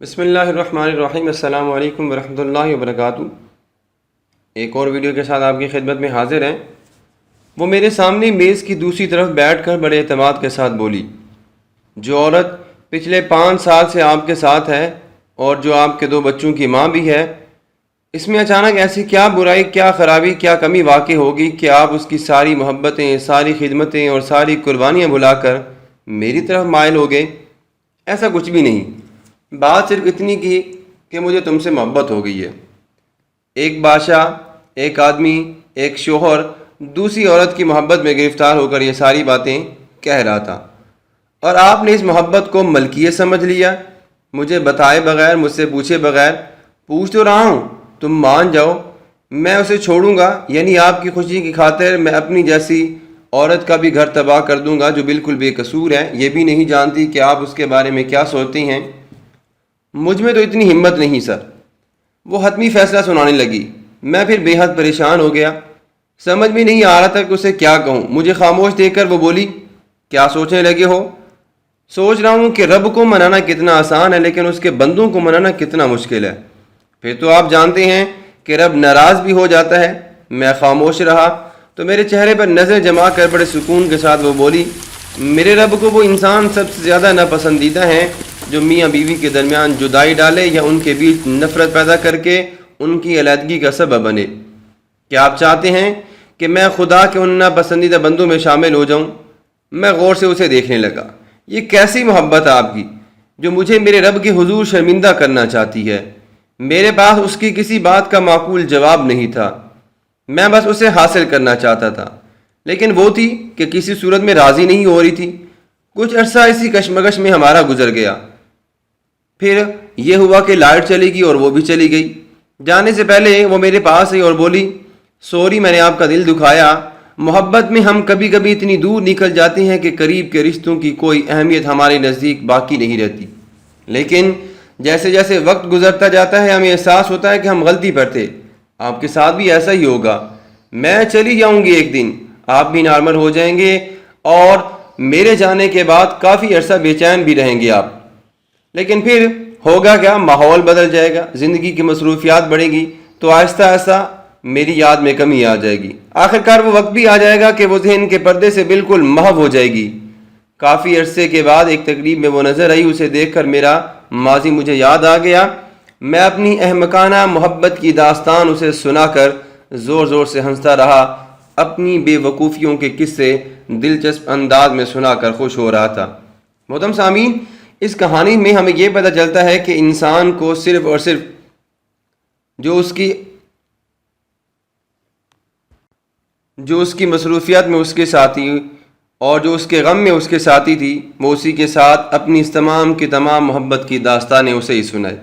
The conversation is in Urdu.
بسم اللہ الرحمن الرحیم۔ السلام علیکم ورحمۃ اللہ وبرکاتہ۔ ایک اور ویڈیو کے ساتھ آپ کی خدمت میں حاضر ہیں۔ وہ میرے سامنے میز کی دوسری طرف بیٹھ کر بڑے اعتماد کے ساتھ بولی، جو عورت پچھلے 5 سال سے آپ کے ساتھ ہے اور جو آپ کے 2 بچوں کی ماں بھی ہے، اس میں اچانک ایسی کیا برائی، کیا خرابی، کیا کمی واقع ہوگی کہ آپ اس کی ساری محبتیں، ساری خدمتیں اور ساری قربانیاں بھلا کر میری طرف مائل ہو گئے؟ ایسا کچھ بھی نہیں، بات صرف اتنی کی کہ مجھے تم سے محبت ہو گئی ہے۔ ایک بادشاہ، ایک آدمی، ایک شوہر دوسری عورت کی محبت میں گرفتار ہو کر یہ ساری باتیں کہہ رہا تھا، اور آپ نے اس محبت کو ملکیت سمجھ لیا، مجھے بتائے بغیر، مجھ سے پوچھے بغیر۔ پوچھ تو رہا ہوں، تم مان جاؤ، میں اسے چھوڑوں گا؟ یعنی آپ کی خوشی کی خاطر میں اپنی جیسی عورت کا بھی گھر تباہ کر دوں گا جو بالکل بے قصور ہے، یہ بھی نہیں جانتی کہ آپ اس کے بارے میں کیا سوچتے ہیں؟ مجھ میں تو اتنی ہمت نہیں سر۔ وہ حتمی فیصلہ سنانے لگی۔ میں پھر بے حد پریشان ہو گیا، سمجھ بھی نہیں آ رہا تھا کہ اسے کیا کہوں۔ مجھے خاموش دیکھ کر وہ بولی، کیا سوچنے لگے ہو؟ سوچ رہا ہوں کہ رب کو منانا کتنا آسان ہے لیکن اس کے بندوں کو منانا کتنا مشکل ہے۔ پھر تو آپ جانتے ہیں کہ رب ناراض بھی ہو جاتا ہے۔ میں خاموش رہا تو میرے چہرے پر نظر جما کر بڑے سکون کے ساتھ وہ بولی، میرے رب کو وہ انسان سب سے زیادہ ناپسندیدہ ہیں جو میاں بیوی کے درمیان جدائی ڈالے یا ان کے بیچ نفرت پیدا کر کے ان کی علیحدگی کا سبب بنے۔ کیا آپ چاہتے ہیں کہ میں خدا کے ان ناپسندیدہ بندوں میں شامل ہو جاؤں؟ میں غور سے اسے دیکھنے لگا۔ یہ کیسی محبت ہے آپ کی جو مجھے میرے رب کے حضور شرمندہ کرنا چاہتی ہے؟ میرے پاس اس کی کسی بات کا معقول جواب نہیں تھا، میں بس اسے حاصل کرنا چاہتا تھا، لیکن وہ تھی کہ کسی صورت میں راضی نہیں ہو رہی تھی۔ کچھ عرصہ اسی کشمکش میں ہمارا گزر گیا، پھر یہ ہوا کہ لائٹ چلی گئی اور وہ بھی چلی گئی۔ جانے سے پہلے وہ میرے پاس آئی اور بولی، سوری میں نے آپ کا دل دکھایا۔ محبت میں ہم کبھی کبھی اتنی دور نکل جاتے ہیں کہ قریب کے رشتوں کی کوئی اہمیت ہمارے نزدیک باقی نہیں رہتی، لیکن جیسے جیسے وقت گزرتا جاتا ہے ہمیں احساس ہوتا ہے کہ ہم غلطی پر تھے۔ آپ کے ساتھ بھی ایسا ہی ہوگا۔ میں چلی جاؤں گی ایک دن، آپ بھی نارمل ہو جائیں گے اور میرے جانے کے بعد کافی عرصہ بے چین بھی رہیں گے آپ، لیکن پھر ہوگا کیا؟ ماحول بدل جائے گا، زندگی کی مصروفیات بڑھیں گی تو آہستہ آہستہ میری یاد میں کمی آ جائے گی۔ آخرکار وہ وقت بھی آ جائے گا کہ وہ ذہن کے پردے سے بالکل محو ہو جائے گی۔ کافی عرصے کے بعد ایک تقریب میں وہ نظر آئی، اسے دیکھ کر میرا ماضی مجھے یاد آ گیا۔ میں اپنی احمقانہ محبت کی داستان اسے سنا کر زور زور سے ہنستا رہا، اپنی بے وقوفیوں کے قصے دلچسپ انداز میں سنا کر خوش ہو رہا تھا۔ محترم سامعین، اس کہانی میں ہمیں یہ پتہ چلتا ہے کہ انسان کو صرف اور صرف جو اس کی مصروفیات میں اس کے ساتھی اور جو اس کے غم میں اس کے ساتھی تھی، وہ اسی کے ساتھ اپنی اس تمام کی تمام محبت کی داستانیں اسے ہی سنائے۔